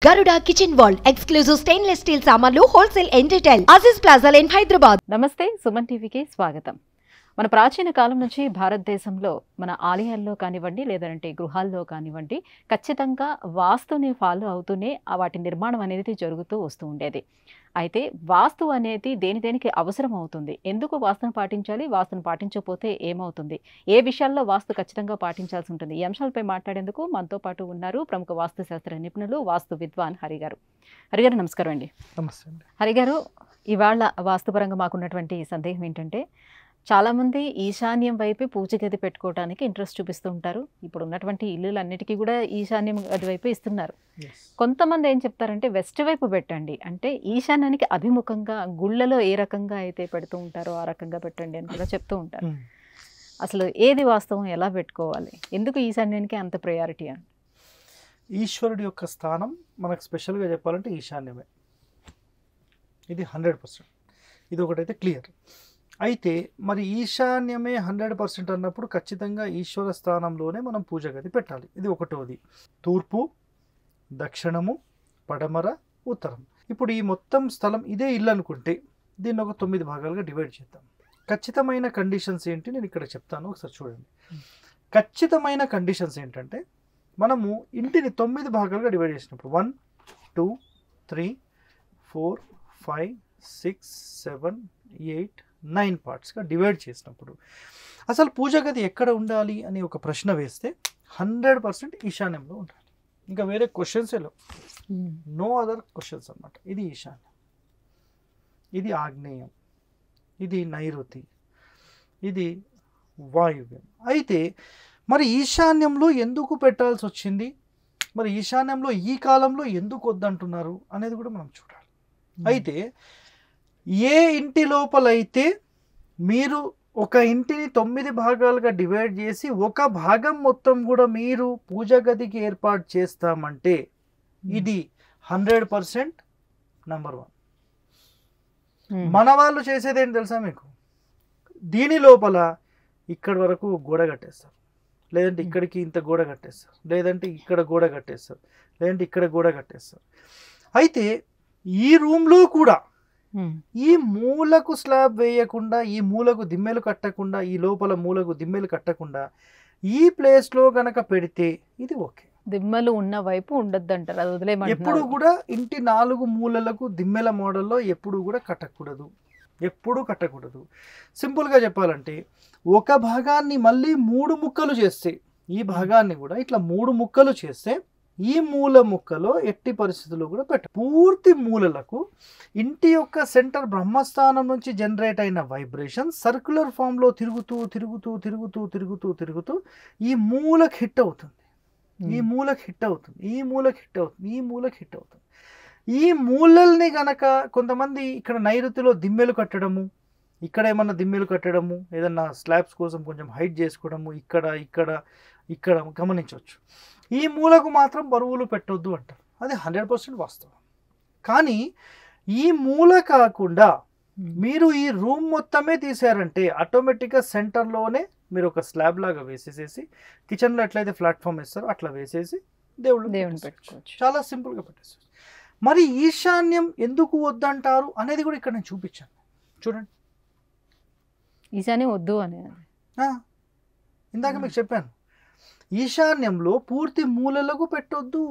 Garuda Kitchen World exclusive stainless steel సామాన్లు wholesale and retail Aziz Plaza in Hyderabad. నమస్తే సుమన్ టీవీకి స్వాగతం. మన ప్రాచీన కాలం నుంచి భారతదేశంలో మన ఆలయాల్లో కానివ్వండి లేదంటే గృహాల్లో కానివ్వండి ఖచ్చితంగా వాస్తుని ఫాలో అవుతూనే వాటి నిర్మాణం అనేది జరుగుతూ వస్తూ ఉండేది. అయితే వాస్తు అనేది దేనికి అవసరం అవుతుంది, ఎందుకు వాస్తును పాటించాలి, వాస్తును పాటించకపోతే ఏమవుతుంది, ఏ విషయాల్లో వాస్తు ఖచ్చితంగా పాటించాల్సి ఉంటుంది, ఈ అంశాలపై మాట్లాడేందుకు మనతో పాటు ఉన్నారు ప్రముఖ వాస్తు శాస్త్ర నిపుణులు వాస్తు విద్వాన్ హరి గారు. హరి గారు నమస్కారం అండి. నమస్తే అండి. హరి గారు, ఇవాళ వాస్తుపరంగా మాకున్నటువంటి సందేహం ఏంటంటే చాలామంది ఈశాన్యం వైపే పూజ గది పెట్టుకోవడానికి ఇంట్రెస్ట్ చూపిస్తూ ఉంటారు. ఇప్పుడు ఉన్నటువంటి ఇల్లులన్నిటికీ కూడా ఈశాన్యం గది వైపు ఇస్తున్నారు. కొంతమంది ఏం చెప్తారంటే వెస్ట్ వైపు పెట్టండి, అంటే ఈశాన్యానికి అభిముఖంగా గుళ్ళలో ఏ రకంగా అయితే పెడుతూ ఉంటారో ఆ రకంగా పెట్టండి అని కూడా చెప్తూ ఉంటారు. అసలు ఏది వాస్తవం, ఎలా పెట్టుకోవాలి, ఎందుకు ఈశాన్యానికి అంత ప్రయారిటీ అని? ఈశ్వరుడి యొక్క స్థానం మనకు స్పెషల్గా చెప్పాలంటే ఈశాన్యమే. ఇది 100%. ఇది ఒకటైతే క్లియర్. అయితే మరి ఈశాన్యమే 100% అన్నప్పుడు ఖచ్చితంగా ఈశ్వర స్థానంలోనే మనం పూజ గది పెట్టాలి. ఇది ఒకటోది. తూర్పు, దక్షిణము, పడమర, ఉత్తరం. ఇప్పుడు ఈ మొత్తం స్థలం ఇదే ఇల్లు అనుకుంటే దీన్ని ఒక 9 భాగాలుగా డివైడ్ చేద్దాం. ఖచ్చితమైన కండిషన్స్ ఏంటి నేను ఇక్కడ చెప్తాను, ఒకసారి చూడండి. ఖచ్చితమైన కండిషన్స్ ఏంటంటే మనము ఇంటిని 9 భాగాలుగా డివైడ్ చేసినప్పుడు 1 2 3 4 5 6 7 8 9 పార్ట్స్గా డివైడ్ చేసినప్పుడు అసలు పూజ గది ఎక్కడ ఉండాలి అని ఒక ప్రశ్న వేస్తే 100% ఈశాన్యంలో ఉండాలి. ఇంకా వేరే క్వశ్చన్సే లేవు, నో అదర్ క్వశ్చన్స్ అన్నమాట. ఇది ఈశాన్యం, ఇది ఆగ్నేయం, ఇది నైరుతి, ఇది వాయువ్యం. అయితే మరి ఈశాన్యంలో ఎందుకు పెట్టాల్సి వచ్చింది, మరి ఈశాన్యంలో ఈ కాలంలో ఎందుకు వద్దంటున్నారు అనేది కూడా మనం చూడాలి. అయితే ఏ ఇంటి లోపలైతే మీరు ఒక ఇంటిని 9 భాగాలుగా డివైడ్ చేసి ఒక భాగం మొత్తం కూడా మీరు పూజ గదికి ఏర్పాటు చేస్తామంటే ఇది 100% నంబర్ 1. మన వాళ్ళు చేసేది ఏంటి తెలుసా మీకు? దీని లోపల ఇక్కడి వరకు గోడ కట్టేస్తారు, లేదంటే ఇక్కడికి ఇంత గోడ కట్టేస్తారు, లేదంటే ఇక్కడ గోడ కట్టేస్తారు, లేదంటే ఇక్కడ గోడ కట్టేస్తారు. అయితే ఈ రూమ్లో కూడా ఈ మూలకు స్లాబ్ వేయకుండా, ఈ మూలకు దిమ్మెలు కట్టకుండా, ఈ లోపల మూలకు దిమ్మెలు కట్టకుండా ఈ ప్లేస్లో గనక పెడితే ఇది ఓకే. దిమ్మలు ఉన్న వైపు ఉండద్దు అంటారు, అది వదిలేయమంటారు. ఎప్పుడు కూడా ఇంటి 4 మూలలకు దిమ్మెల మోడల్లో ఎప్పుడు కూడా కట్టకూడదు, ఎప్పుడు కట్టకూడదు. సింపుల్గా చెప్పాలంటే ఒక భాగాన్ని మళ్ళీ 3 ముక్కలు చేస్తే, ఈ భాగాన్ని కూడా ఇట్లా 3 ముక్కలు చేస్తే ఈ మూల ముక్కలో ఎట్టి పరిస్థితుల్లో కూడా పూర్తి మూలలకు ఇంటి యొక్క సెంటర్ బ్రహ్మస్థానం నుంచి జనరేట్ అయిన వైబ్రేషన్ సర్క్యులర్ ఫామ్లో తిరుగుతూ తిరుగుతూ తిరుగుతూ తిరుగుతూ తిరుగుతూ ఈ మూలకు హిట్ అవుతుంది, ఈ మూలకు హిట్ అవుతుంది, ఈ మూలకు హిట్ అవుతుంది, ఈ మూలకు హిట్ అవుతుంది. ఈ మూలల్ని గనక కొంతమంది ఇక్కడ నైరుతిలో దిమ్మెలు కట్టడము, ఇక్కడ ఏమన్నా దిమ్మెలు కట్టడము, ఏదన్నా స్లాబ్స్ కోసం కొంచెం హైట్ చేసుకోవడము, ఇక్కడ ఇక్కడ ఇక్కడ గమనించవచ్చు. ఈ మూలకు మాత్రం బరువులు పెట్టొద్దు అంటారు, అది 100% వాస్తవం. కానీ ఈ మూల కాకుండా మీరు ఈ రూమ్ మొత్తమే తీసారంటే ఆటోమేటిక్గా సెంటర్లోనే మీరు ఒక స్లాబ్ లాగా వేసేసేసి, కిచెన్లో ఎట్లయితే ప్లాట్ఫామ్ వేస్తారో అట్లా వేసేసి దేవుడిని పెట్టుకోవచ్చు. చాలా సింపుల్గా పెట్టేస్తారు. మరి ఈశాన్యం ఎందుకు వద్దంటారు అనేది కూడా ఇక్కడ నేను చూపించాను, చూడండి. ఈశాన్యం వద్దు అని ఇందాక మీకు చెప్పాను, ఈశాన్యంలో పూర్తి మూలలకు పెట్టొద్దు,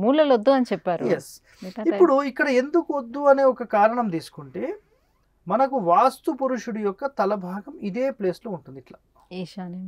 మూలలు వద్దు అని చెప్పారు. ఇప్పుడు ఇక్కడ ఎందుకు వద్దు అనే ఒక కారణం తీసుకుంటే మనకు వాస్తు పురుషుడి యొక్క తల భాగం ఇదే ప్లేస్లో ఉంటుంది, ఇట్లా ఈశాన్యం.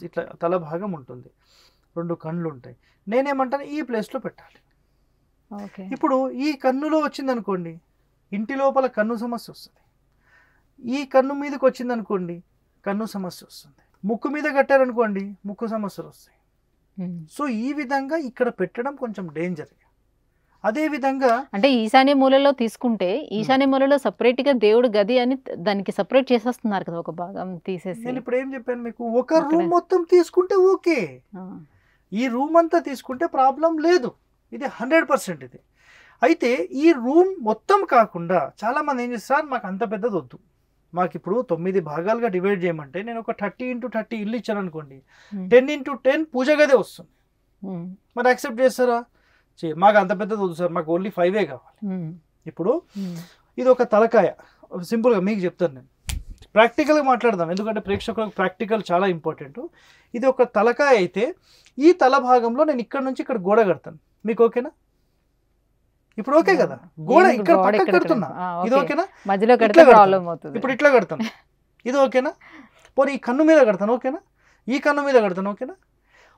ఇట్లా తల భాగం ఉంటుంది, 2 కళ్ళు ఉంటాయి. నేనేమంటాను ఈ ప్లేస్లో పెట్టాలి. ఇప్పుడు ఈ కన్నులో వచ్చింది అనుకోండి, ఇంటి లోపల కన్ను సమస్య వస్తుంది. ఈ కన్ను మీదకి వచ్చింది అనుకోండి, కన్ను సమస్య వస్తుంది. ముక్కు మీద కట్టారనుకోండి, ముక్కు సమస్యలు వస్తాయి. సో ఈ విధంగా ఇక్కడ పెట్టడం కొంచెం డేంజర్. అదే విధంగా అంటే ఈశాన్య మూలలో తీసుకుంటే ఈశాన్య మూలలో సపరేట్ గా దేవుడు గది అని దానికి సపరేట్ చేసేస్తున్నారు కదా, ఒక భాగం తీసేసి. నేను ఇప్పుడు ఏం చెప్పాను మీకు, ఒక రూమ్ మొత్తం తీసుకుంటే ఓకే, ఈ రూమ్ అంతా తీసుకుంటే ప్రాబ్లం లేదు, ఇది 100% ఇది. అయితే ఈ రూమ్ మొత్తం కాకుండా చాలా మంది ఏం చేస్తారు, మాకు అంత పెద్దది వద్దు, మాకు ఇప్పుడు 9 భాగాలుగా డివైడ్ చేయమంటే నేను ఒక 30 × 30 ఇల్లు ఇచ్చాను అనుకోండి, 10 × 10 పూజ గదే వస్తుంది. మరి యాక్సెప్ట్ చేస్తారా? చేయరు. మాకు అంత పెద్దది వద్దు సార్, మాకు ఓన్లీ 5 కావాలి. ఉమ్. ఇప్పుడు ఉమ్. ఇది ఒక తలకాయ, సింపుల్గా మీకు చెప్తాను నేను, ప్రాక్టికల్గా మాట్లాడదాం, ఎందుకంటే ప్రేక్షకులకు ప్రాక్టికల్ చాలా ఇంపార్టెంట్. ఇది ఒక తలకాయ అయితే ఈ తల భాగంలో నేను ఇక్కడ నుంచి ఇక్కడ గోడ కడతాను. మీకు ఓకేనా? ఇప్పుడు ఓకే కదా, గోడ ఇక్కడ పక్కకు కడుతున్నా, ఇది ఓకేనా? మధ్యలో ఇట్లా కడితే కడతాను. ప్రాబ్లం అవుతుంది. ఇప్పుడు ఇట్లా కడతాను, ఇది ఓకేనా? పోనీ ఈ కన్ను మీద కడతాను, ఓకేనా? ఈ కన్ను మీద కడతాను, ఓకేనా?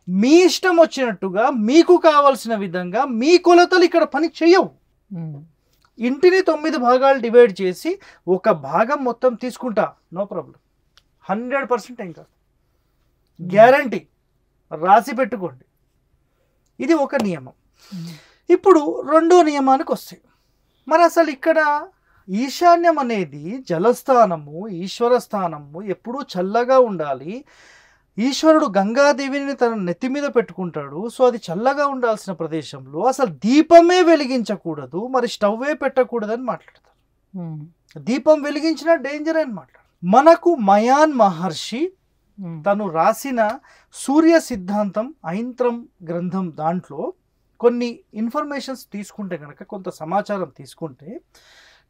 మీ ఇష్టం వచ్చినట్టుగా మీకు కావాల్సిన విధంగా మీ కొలతలు ఇక్కడ పని చెయ్యవు. ఉమ్. ఇంటిని 9 భాగాలు డివైడ్ చేసి ఒక భాగం మొత్తం తీసుకుంటా, నో ప్రాబ్లం, 100% ఏం కాదు, గ్యారంటీ, రాసి పెట్టుకోండి. ఇది ఒక నియమం. ఇప్పుడు రెండో నియమానికి వస్తాయి. మరి అసలు ఇక్కడ ఈశాన్యం అనేది జలస్థానము, ఈశ్వర స్థానము, ఎప్పుడూ చల్లగా ఉండాలి. ఈశ్వరుడు గంగాదేవిని తన నెత్తి మీద పెట్టుకుంటాడు. సో అది చల్లగా ఉండాల్సిన ప్రదేశంలో అసలు దీపమే వెలిగించకూడదు, మరి స్టవ్వే పెట్టకూడదని మాట్లాడతారు. ఉమ్. దీపం వెలిగించిన డేంజర్ అని మాట్లాడు. మనకు మయాన్ మహర్షి ఉమ్. తను రాసిన సూర్య సిద్ధాంతం ఐంత్రం గ్రంథం దాంట్లో కొన్ని ఇన్ఫర్మేషన్స్ తీసుకుంటే కనుక, కొంత సమాచారం తీసుకుంటే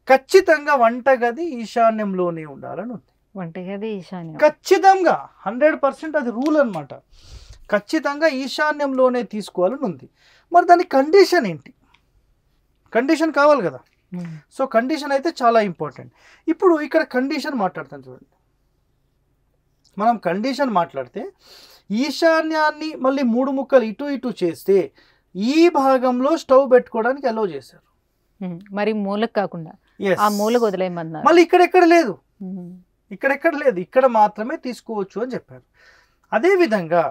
ఖచ్చితంగా వంటగది ఈశాన్యంలోనే ఉండాలని ఉంది. వంటగది ఈశాన్యం. ఖచ్చితంగా 100% అది రూల్ అనమాట. ఖచ్చితంగా ఈశాన్యంలోనే తీసుకోవాలని ఉంది. మరి దాని కండిషన్ ఏంటి? కండిషన్ కావాలి కదా. ఉమ్. సో కండిషన్ అయితే చాలా ఇంపార్టెంట్. ఇప్పుడు ఇక్కడ కండిషన్ మాట్లాడతాను చూడండి. మనం కండిషన్ మాట్లాడితే ఈశాన్యాన్ని మళ్ళీ 3 ముక్కలు ఇటు ఇటు చేస్తే ఈ భాగంలో స్టవ్ పెట్టుకోవడానికి అలో చేశారు. ఉమ్. మరి మూలకు కాకుండా Yes. ఆ మూలకు వదిలేయమన్నారు. మళ్ళీ ఇక్కడెక్కడ లేదు, ఉమ్. ఇక్కడెక్కడ లేదు, ఇక్కడ మాత్రమే తీసుకోవచ్చు అని చెప్పారు. అదేవిధంగా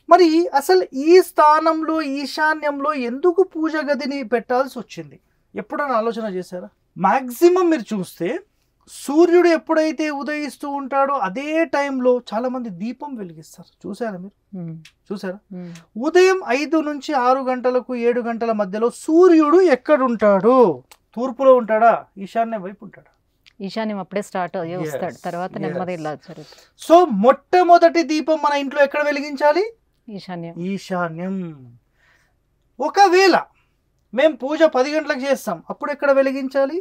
మరి అసలు ఈ స్థానంలో ఈశాన్యంలో ఎందుకు పూజ గదిని పెట్టాల్సి వచ్చింది? ఎప్పుడైనా ఆలోచన చేశారా? మ్యాక్సిమం మీరు చూస్తే సూర్యుడు ఎప్పుడైతే ఉదయిస్తూ ఉంటాడో అదే టైంలో చాలా మంది దీపం వెలిగిస్తారు. చూసారా మీరు? ఉమ్. చూసారా? ఉమ్. ఉదయం 5 నుంచి 6 గంటలకు 7 గంటల మధ్యలో సూర్యుడు ఎక్కడుంటాడు? తూర్పులో ఉంటాడా, ఈశాన్యం వైపు ఉంటాడా? ఈశాన్యం అప్పుడే స్టార్ట్ అయ్యి Yes, వస్తాడు, తర్వాత నెమ్మది yes. ఇలా జరుగుతుంది. సో మొట్టమొదటి దీపం మన ఇంట్లో ఎక్కడ వెలిగించాలి? ఈశాన్యం. ఈశాన్యం. ఒకవేళ మేము పూజ 10 గంటలకు చేస్తాం, అప్పుడు ఎక్కడ వెలిగించాలి?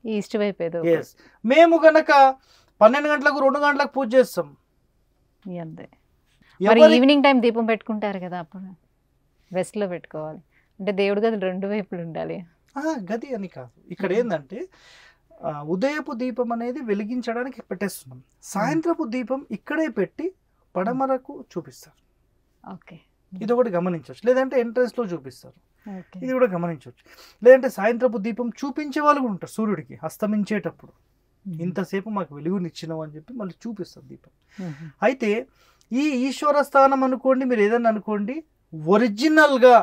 ఈస్ట్ వైపు ఏదో ఎస్. మేము గనక 12 గంటలకు 2 గంటలకు పూజ చేస్తాం, అంతే. మరి ఎవరి- ఈవినింగ్ టైం దీపం పెట్టుకుంటారు కదా, అప్పుడు వెస్ట్ లో పెట్టుకోవాలి. అంటే దేవుడి గది 2 వైపులు ఉండాలి. గది అని కాదు. ఇక్కడ ఏంటంటే ఉదయపు దీపం అనేది వెలిగించడానికి పెట్టేస్తున్నాం, సాయంత్రపు దీపం ఇక్కడే పెట్టి పడమరకు చూపిస్తారు. ఓకే. ఇది ఒకటి గమనించవచ్చు. లేదంటే ఎంట్రన్స్ లో చూపిస్తారు, ఓకే. ఇది కూడా గమనించవచ్చు. లేదంటే సాయంత్రపు దీపం చూపించే వాళ్ళు కూడా ఉంటారు. సూర్యుడికి అస్తమించేటప్పుడు ఇంతసేపు మాకు వెలుగునిచ్చినావు అని చెప్పి మళ్ళీ చూపిస్తారు దీపం. ఉమ్. అయితే ఈ ఈశ్వర స్థానం అనుకోండి, మీరు ఏదన్నా అనుకోండి, ఒరిజినల్గా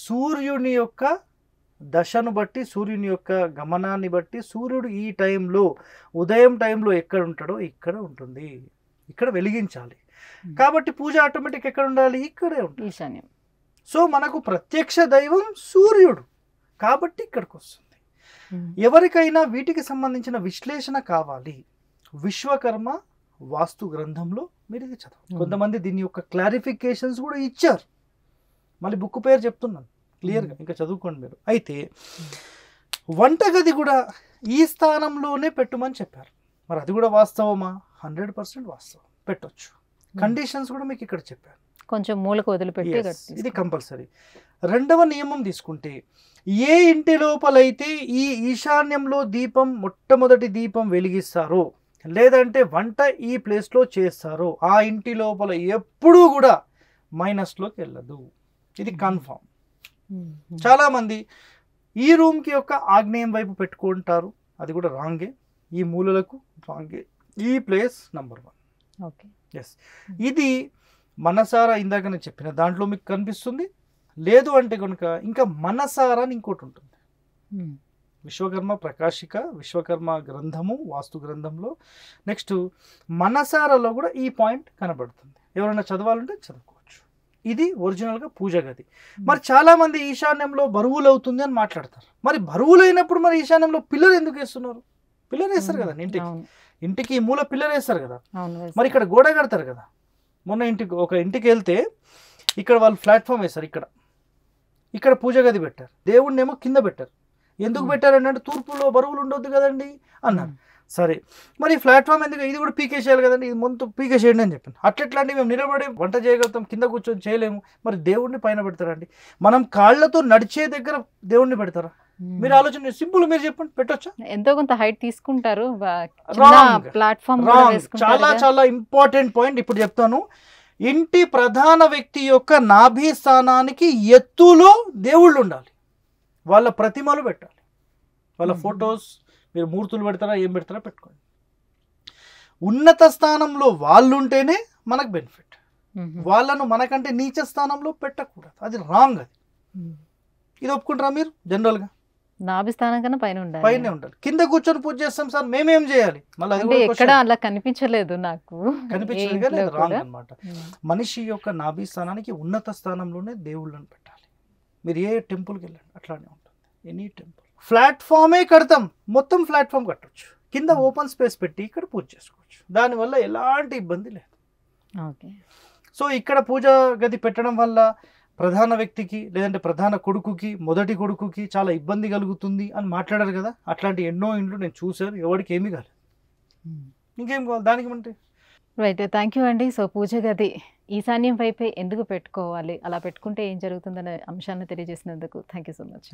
సూర్యుని యొక్క దశను బట్టి, సూర్యుని యొక్క గమనాన్ని బట్టి సూర్యుడు ఈ టైంలో, ఉదయం టైంలో ఎక్కడ ఉంటాడో ఇక్కడ ఉంటుంది, ఇక్కడ వెలిగించాలి. కాబట్టి పూజ ఆటోమేటిక్ ఎక్కడ ఉండాలి? ఇక్కడే ఉంటుంది. ఈశాన్యం. సో మనకు ప్రత్యక్ష దైవం సూర్యుడు, కాబట్టి ఇక్కడికి వస్తుంది. ఉమ్. ఎవరికైనా వీటికి సంబంధించిన విశ్లేషణ కావాలి, విశ్వకర్మ వాస్తు గ్రంథంలో మీరు ఇది చదవండి. కొంతమంది దీని యొక్క క్లారిఫికేషన్స్ కూడా ఇచ్చారు. మళ్ళీ బుక్ పేరు చెప్తున్నాను క్లియర్గా, ఇంకా చదువుకోండి మీరు. అయితే వంటగది కూడా ఈ స్థానంలోనే పెట్టమని చెప్పారు. మరి అది కూడా వాస్తవమా? 100% వాస్తవం, పెట్టొచ్చు. కండిషన్స్ కూడా మీకు ఇక్కడ చెప్పారు. కొంచెం మూలకు వదిలిపెట్టి Yes, గట్టి ఇది కంపల్సరీ. రెండవ నియమం తీసుకుంటే, ఏ ఇంటి లోపలైతే ఈ ఈశాన్యంలో దీపం, మొట్టమొదటి దీపం వెలిగిస్తారో, లేదంటే వంట ఈ ప్లేస్లో చేస్తారో, ఆ ఇంటి లోపల ఎప్పుడూ కూడా మైనస్లోకి వెళ్ళదు. ఇది కన్ఫామ్. ఉమ్. ఉమ్. చాలామంది ఈ రూమ్కి యొక్క ఆగ్నేయం వైపు పెట్టుకుంటారు, అది కూడా రాంగే. ఈ మూలలకు రాంగే. ఈ ప్లేస్ నంబర్ 1. ఓకే. ఎస్. ఇది మనసారా ఇందాక నేను చెప్పిన దాంట్లో మీకు కనిపిస్తుంది. లేదు అంటే కనుక ఇంకా మనసారా అని ఇంకోటి ఉంటుంది. ఉమ్. విశ్వకర్మ ప్రకాశిక, విశ్వకర్మ గ్రంథము, వాస్తు గ్రంథంలో నెక్స్ట్ మనసారాలో కూడా ఈ పాయింట్ కనబడుతుంది. ఎవరైనా చదవాలంటే చదువుకోవచ్చు. ఇది ఒరిజినల్గా పూజ గది. మరి చాలామంది ఈశాన్యంలో బరువులు అవుతుంది అని మాట్లాడతారు. మరి బరువులు అయినప్పుడు మరి ఈశాన్యంలో పిల్లర్ ఎందుకు వేస్తున్నారు? పిల్లర్ వేస్తారు కదా ఇంటికి, అవును. ఇంటికి ఈ మూల పిల్లర్ వేస్తారు కదా. అవును, మరి వేస్తారు. ఇక్కడ గోడ కడతారు కదా. మొన్న ఒక ఇంటికి వెళ్తే ఇక్కడ వాళ్ళు ప్లాట్ఫామ్ వేస్తారు. ఇక్కడ ఇక్కడ పూజ గది పెట్టారు, దేవుణ్ణి ఏమో కింద పెట్టారు. ఎందుకు పెట్టారంటే అంటే తూర్పులో బరువులు ఉండొద్దు కదండి అన్నారు. సరే మరి ప్లాట్ఫామ్ ఎందుకు, ఇది కూడా పీకేసేయాలి కదండి, ఇది ముందు పీకేసేయండి అని చెప్పాను. అట్లెట్లాంటి మేము నిలబడి వంట చేయగలుగుతాం, కింద కూర్చొని చేయలేము, మరి దేవుణ్ణి పైన పెడతారండి. మనం కాళ్ళతో నడిచే దగ్గర దేవుణ్ణి పెడతారా? మీరు ఆలోచన సింపుల్, మీరు చెప్పండి, పెట్టొచ్చా? ఎంతో కొంత హైట్ తీసుకుంటారు, ప్లాట్ఫామ్ చాలా చాలా ఇంపార్టెంట్ పాయింట్ ఇప్పుడు చెప్తాను. ఇంటి ప్రధాన వ్యక్తి యొక్క నాభి స్థానానికి ఎత్తులో దేవుళ్ళు ఉండాలి, వాళ్ళ ప్రతిమలు పెట్టాలి, వాళ్ళ ఫొటోస్, మీరు మూర్తులు పెడతారా ఏం పెడతారా పెట్టుకోండి. ఉన్నత స్థానంలో వాళ్ళు ఉంటేనే మనకు బెనిఫిట్, వాళ్ళను మనకంటే నీచ స్థానంలో పెట్టకూడదు, అది రాంగ్. అది ఇది ఒప్పుకుంటారా మీరు? జనరల్గా నాభి స్థానం కన్నా పైన ఉండాలి, పైనే ఉండాలి. కింద కూర్చొని పూజ చేస్తాం సార్, మేమేం చేయాలి? మళ్ళీ ఎక్కడ అలా కనిపించలేదు నాకు, కనిపించలేదు కానీ రాంగ్ అనమాట. మనిషి యొక్క నాభి స్థానానికి ఉన్నత స్థానంలోనే దేవుళ్ళని పెట్టాలి. మీరు ఏ టెంపుల్కి వెళ్ళండి అట్లానే ఉంటుంది, ఎనీ టెంపుల్. ప్లాట్ఫామే కడతాం, మొత్తం ప్లాట్ఫామ్ కట్టొచ్చు, కింద ఓపెన్ స్పేస్ పెట్టి ఇక్కడ పూజ చేసుకోవచ్చు, దానివల్ల ఎలాంటి ఇబ్బంది లేదు. ఓకే. సో ఇక్కడ పూజ గది పెట్టడం వల్ల ప్రధాన వ్యక్తికి లేదంటే ప్రధాన కొడుకుకి, మొదటి కొడుకుకి చాలా ఇబ్బంది కలుగుతుంది అని మాట్లాడారు కదా, అట్లాంటి ఎన్నో ఇండ్లు నేను చూశాను, ఎవరికి ఏమీ కాలేదు. ఇంకేం కావాలి దానికి అంటే? రైట్, థ్యాంక్ యూ అండి. సో పూజ గది ఈశాన్యం వైపే ఎందుకు పెట్టుకోవాలి, అలా పెట్టుకుంటే ఏం జరుగుతుందనే అంశాన్ని తెలియజేసినందుకు థ్యాంక్ యూ సో మచ్.